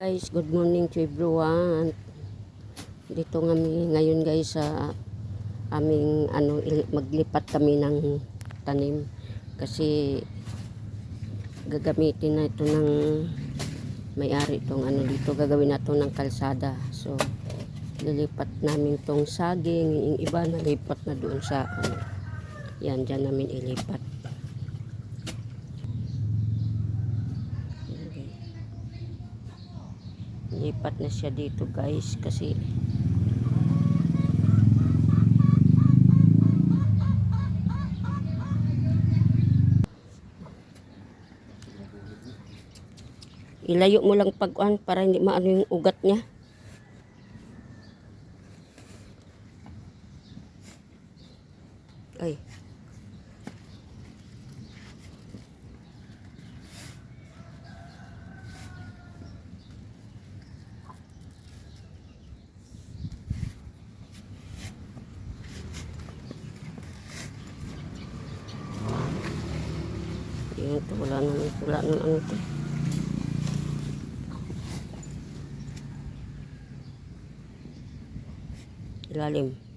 Guys, good morning to everyone. Dito kami ngayon guys sa aming maglipat kami ng tanim kasi gagamitin na ito ng may-ari itong dito, gagawin na ito ng kalsada. So lilipat namin itong saging, yung iba nalipat na doon sa yan, dyan namin ilipat. Lipat na siya dito guys kasi ilayo mo lang pag-uan para hindi maano yung ugat niya. Ay. Ito, wala nang ano ito. Ilalim.